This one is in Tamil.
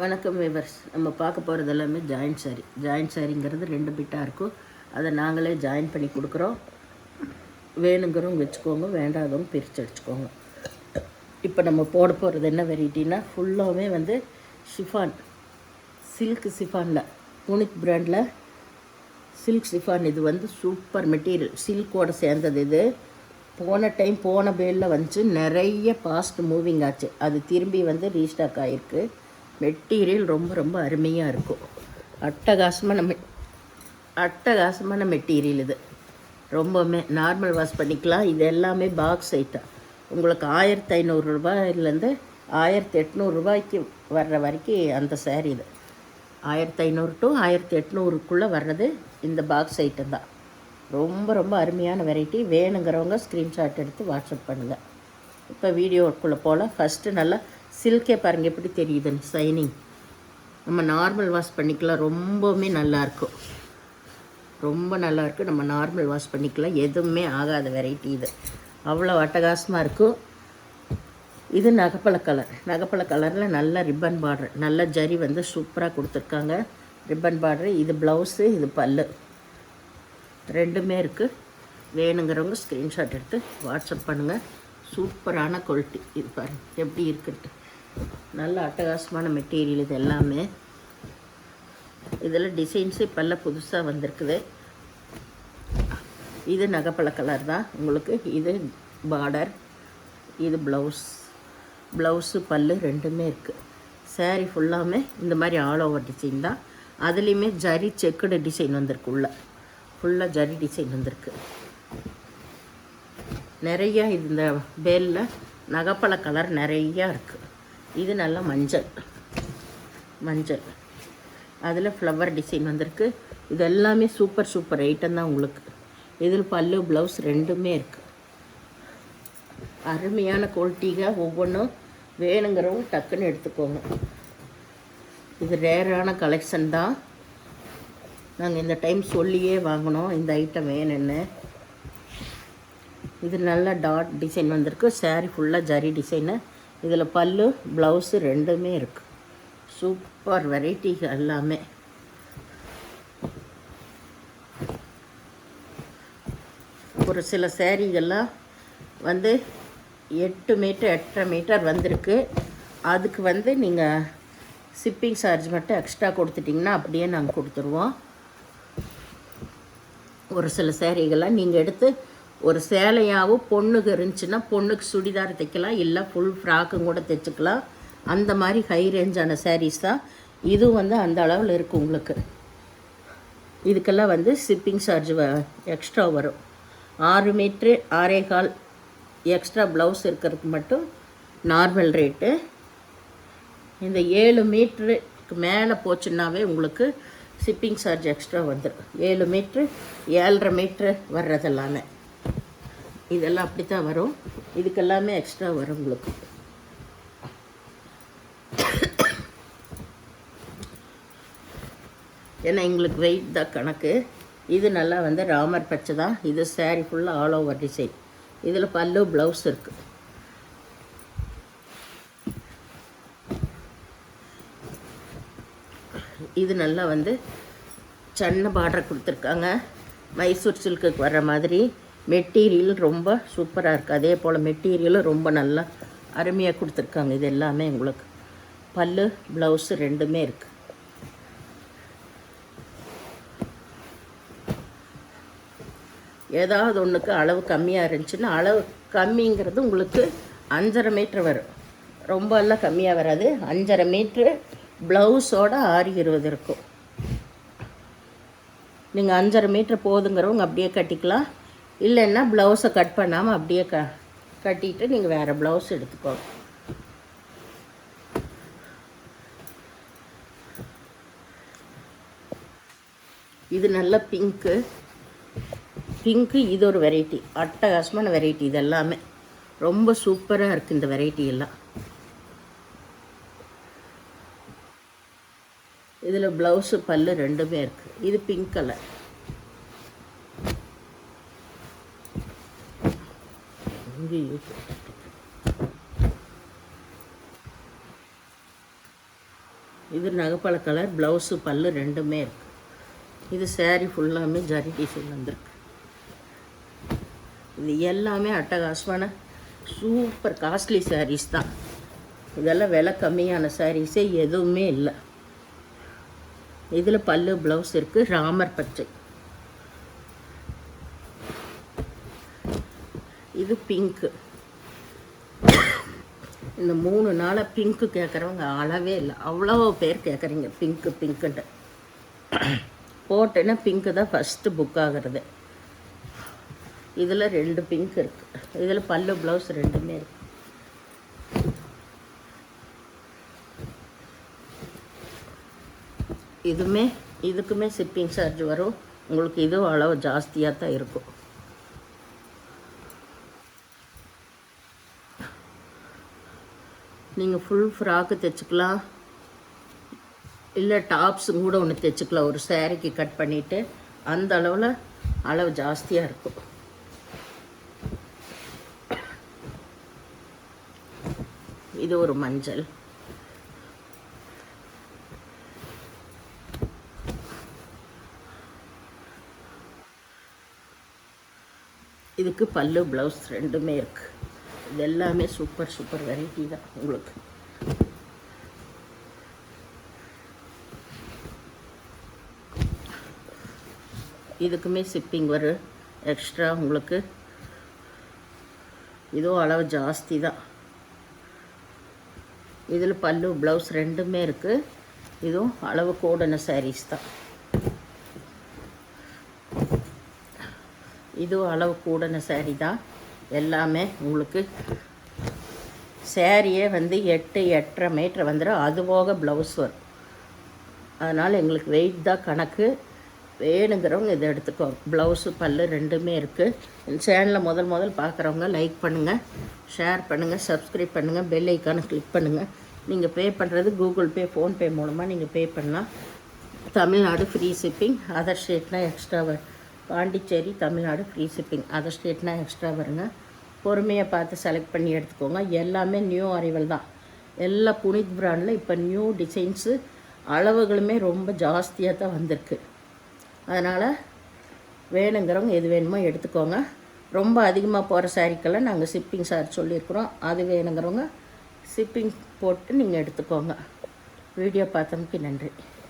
வணக்கம் விவர்ஸ். நம்ம பார்க்க போகிறது எல்லாமே ஜாயிண்ட் சாரிங்கிறது 2 பிட்டாக இருக்கும். அதை நாங்களே ஜாயின் பண்ணி கொடுக்குறோம். வேணுங்கிறவங்க வச்சுக்கோங்க, வேண்டாதவங்க பிரித்து அடிச்சுக்கோங்க. இப்போ நம்ம போட போகிறது என்ன வெரைட்டினா, ஃபுல்லாகவே வந்து ஷிஃபான், சில்க் ஷிஃபானில், யூனிக் பிராண்டில் சில்க் ஷிஃபான். இது வந்து சூப்பர் மெட்டீரியல், சில்கோடு சேர்ந்தது. இது போன பேலில் வந்துச்சு, நிறைய ஃபாஸ்ட் மூவிங் ஆச்சு. அது திரும்பி வந்து ரீஸ்டாக் ஆகிருக்கு. மெட்டீரியல் ரொம்ப ரொம்ப அருமையாக இருக்கும். அட்டகாசமான மெட்டீரியல் இது. ரொம்பவுமே நார்மல் வாஷ் பண்ணிக்கலாம். இது எல்லாமே பாக்ஸ் ஐட்டம். உங்களுக்கு 1500 ரூபாயிலேருந்து 1800 ரூபாய்க்கு வர்ற வரைக்கும் அந்த சேரீ. இது 1500 to 1800க்குள்ளே வர்றது இந்த பாக்ஸ் ஐட்டம் தான். ரொம்ப ரொம்ப அருமையான வெரைட்டி. வேணுங்கிறவங்க ஸ்க்ரீன்ஷாட் எடுத்து வாட்ஸ்அப் பண்ணுங்கள். இப்போ வீடியோக்குள்ளே போல் ஃபஸ்ட்டு நல்லா சில்கே பாருங்கள் எப்படி தெரியுதுன்னு, ஷைனிங். நம்ம நார்மல் வாஷ் பண்ணிக்கலாம். ரொம்பவுமே நல்லாயிருக்கும், ரொம்ப நல்லாயிருக்கு. நம்ம நார்மல் வாஷ் பண்ணிக்கலாம், எதுவுமே ஆகாத வெரைட்டி இது. அவ்வளோ அட்டகாசமாக இருக்கும். இது நகப்பழ கலரில் நல்ல ரிப்பன் பார்டர், நல்ல ஜரி வந்து சூப்பராக கொடுத்துருக்காங்க. Ribbon border. இது ப்ளவுஸு, இது பல்லு, ரெண்டுமே இருக்குது. வேணுங்கிறவங்க ஸ்க்ரீன்ஷாட் எடுத்து வாட்ஸ்அப் பண்ணுங்கள். சூப்பரான குவாலிட்டி. இது பாருங்கள் எப்படி இருக்குன்ட்டு. நல்ல அட்டகாசமான மெட்டீரியல் இது எல்லாமே. இதில் டிசைன்ஸு இப்போல்லாம் புதுசாக வந்திருக்குது. இது நகைப்பழ கலர் தான் உங்களுக்கு. இது பார்டர், இது ப்ளவுஸு பல்லு ரெண்டுமே இருக்குது. சேரீ ஃபுல்லாமே இந்த மாதிரி ஆல் ஓவர் டிசைன் தான். அதுலேயுமே ஜரி செக்குடு டிசைன் வந்திருக்கு. உள்ள ஃபுல்லாக ஜரி டிசைன் வந்திருக்கு. நிறையா இந்த பேலில் நகைப்பழ கலர் நிறையா இருக்குது. இது நல்லா மஞ்சள், அதில் ஃப்ளவர் டிசைன் வந்திருக்கு. இது எல்லாமே சூப்பர் ஐட்டம் தான் உங்களுக்கு. இதில் பல்லு ப்ளவுஸ் ரெண்டுமே இருக்குது. அருமையான குவாலிட்டிங்க. ஒவ்வொன்றும் வேணுங்கிறவங்க டக்குன்னு எடுத்துக்கோங்க. இது ரேரான கலெக்ஷன் தான். நாங்கள் இந்த டைம் சொல்லியே வாங்கினோம் இந்த ஐட்டம் வேணும்னு. இது நல்ல டாட் டிசைன் வந்திருக்கு. சாரீ ஃபுல்லாக ஜரி டிசைனு. இதில் பல்லு ப்ளவுஸு ரெண்டுமே இருக்குது. சூப்பர் வெரைட்டி எல்லாமே. ஒரு சில சேரீகள்லாம் வந்து 8 மீட்டர் 8.5 மீட்டர் வந்திருக்கு. அதுக்கு வந்து நீங்கள் ஷிப்பிங் சார்ஜ் மட்டும் எக்ஸ்ட்ரா கொடுத்துட்டிங்கன்னா அப்படியே நாங்கள் கொடுத்துருவோம். ஒரு சில சேரீகள்லாம் நீங்கள் எடுத்து ஒரு சேலையாகவும் பொண்ணுக்கு இருந்துச்சுன்னா பொண்ணுக்கு சுடிதார் தைக்கலாம், இல்லை ஃபுல் ஃப்ராக்கும் கூட தைச்சிக்கலாம். அந்த மாதிரி ஹை ரேஞ்சான சாரீஸ் தான். இதுவும் வந்து அந்த அளவில் இருக்குது உங்களுக்கு. இதுக்கெல்லாம் வந்து ஷிப்பிங் சார்ஜ் எக்ஸ்ட்ரா வரும். 6 மீட்ரு 6.25 எக்ஸ்ட்ரா ப்ளவுஸ் இருக்கிறதுக்கு மட்டும் நார்மல் ரேட்டு. இந்த 7 மீட்டருக்கு மேலே போச்சுன்னாவே உங்களுக்கு ஷிப்பிங் சார்ஜ் எக்ஸ்ட்ரா வந்துடும். 7 மீட்ரு 7.5 மீட்ரு வர்றதெல்லாமே இதெல்லாம் அப்படி தான் வரும். இதுக்கெல்லாமே எக்ஸ்ட்ரா வரும் உங்களுக்கு. ஏன்னா எங்களுக்கு வெயிட் தான் கணக்கு. இது நல்லா வந்து ராமர் பச்சை தான். இது சாரீ ஃபுல்லாக ஆல் ஓவர் டிசைன். இதில் பல்லு ப்ளவுஸ் இருக்குது. இது நல்லா வந்து சின்ன பார்டர் கொடுத்துருக்காங்க. மைசூர் சில்க்குக்கு வர்ற மாதிரி மெட்டீரியல் ரொம்ப சூப்பராக இருக்குது. அதே போல் மெட்டீரியலும் ரொம்ப நல்லா அருமையாக கொடுத்துருக்காங்க. இது எல்லாமே உங்களுக்கு பல்லு ப்ளவுஸு ரெண்டுமே இருக்குது. ஏதாவது ஒன்றுக்கு அளவு கம்மியாக இருந்துச்சுன்னா, அளவு கம்மிங்கிறது உங்களுக்கு 5.5 மீட்ரு வரும். ரொம்ப எல்லாம் கம்மியாக வராது. 5.5 மீட்ரு ப்ளவுஸோட 6.20 இருக்கும். நீங்கள் 5.5 மீட்ரு போதுங்கிறவங்க அப்படியே கட்டிக்கலாம். இல்லைன்னா ப்ளவுஸை கட் பண்ணாமல் அப்படியே கட்டிட்டு நீங்கள் வேறு ப்ளவுஸ் எடுத்துக்கோங்க. இது நல்ல பிங்க்கு. இது ஒரு வெரைட்டி, அட்டகாசமான வெரைட்டி. இது எல்லாமே ரொம்ப சூப்பராக இருக்குது இந்த வெரைட்டி எல்லாம். இதில் ப்ளவுஸு பல்லு ரெண்டுமே இருக்குது. இது பிங்க் கலர். இது நகைப்பழ கலர், ப்ளவுஸு பல்லு ரெண்டுமே இருக்குது. இது saree ஃபுல்லாமே ஜரி டிசைன் வந்திருக்கு. இது எல்லாமே அட்டகாசமான சூப்பர் காஸ்ட்லி sarees தான். இதெல்லாம் விலை கம்மியான சாரீஸே எதுவுமே இல்லை. இதில் பல்லு ப்ளவுஸ் இருக்குது, ராமர் பச்சை. இது பிங்க்கு. இந்த 3 நாளாக பிங்க்கு கேட்குறவங்க அளவே இல்லை. அவ்வளோ பேர் கேட்குறீங்க பிங்க்கு பிங்க்குன்ட்டு. போட்டேன்னா பிங்க்கு தான் ஃபஸ்ட்டு புக் ஆகிறது. இதில் 2 பிங்க் இருக்குது. இதில் பல்லு ப்ளவுஸ் ரெண்டுமே இருக்குது. இதுக்குமே ஷிப்பிங் சார்ஜ் வரும் உங்களுக்கு. இதுவும் அளவு ஜாஸ்தியாக தான் இருக்கும். நீங்கள் ஃபுல் ஃப்ராக்கு தைச்சிக்கலாம், இல்லை டாப்ஸும் கூட ஒன்று தைச்சிக்கலாம். ஒரு சாரீக்கு கட் பண்ணிவிட்டு அந்த அளவில் அளவு ஜாஸ்தியாக இருக்கும். இது ஒரு மஞ்சள். இதுக்கு பல்லு ப்ளவுஸ் ரெண்டுமே இருக்குது. இது எல்லாமே சூப்பர் வெரைட்டி தான் உங்களுக்கு. இதுக்குமே ஷிப்பிங் வரும் எக்ஸ்ட்ரா உங்களுக்கு. இதுவும் அளவு ஜாஸ்தி தான். இதில் பல்லு ப்ளவுஸ் ரெண்டுமே இருக்குது. இதுவும் அளவு கூடின சாரீஸ் தான். இதுவும் அளவு கூடின சாரீ தான். எல்லாமே உங்களுக்கு சாரியே வந்து 8-8.5 மீட்டர் வந்துடும். அது போக ப்ளவுஸ் வரும். அதனால் எங்களுக்கு வெயிட் தான் கணக்கு. வேணுங்கிறவங்க இதை எடுத்துக்கோங்க. ப்ளவுஸு பல்லு ரெண்டுமே இருக்குது. இந்த சேனலில் முதல் பார்க்குறவங்க லைக் பண்ணுங்கள், ஷேர் பண்ணுங்கள், சப்ஸ்கிரைப் பண்ணுங்கள், பெல் ஐக்கானை கிளிக் பண்ணுங்கள். நீங்கள் பே பண்ணுறது கூகுள் பே, ஃபோன்பே மூலமாக நீங்கள் பே பண்ணலாம். Tamil Nadu free shipping. அதர் ஸ்டேட்னால் எக்ஸ்ட்ரா வரும். Pondicherry, Tamil Nadu free shipping. Other ஸ்டேட்னால் எக்ஸ்ட்ரா வருங்க. பொறுமையாக பார்த்து செலக்ட் பண்ணி எடுத்துக்கோங்க. எல்லாமே நியூ அரைவல் தான். எல்லா புனித் பிராண்டில் இப்போ நியூ டிசைன்ஸு, அளவுகளுமே ரொம்ப ஜாஸ்தியாக தான் வந்திருக்கு. அதனால் வேணுங்கிறவங்க எது வேணுமோ எடுத்துக்கோங்க. ரொம்ப அதிகமாக போகிற சாரீக்கெல்லாம் நாங்கள் ஷிப்பிங் சார்ஜ் சொல்லியிருக்கிறோம். அது வேணுங்கிறவங்க ஷிப்பிங் போட்டு நீங்கள் எடுத்துக்கோங்க. வீடியோ பார்த்தமைக்கு நன்றி.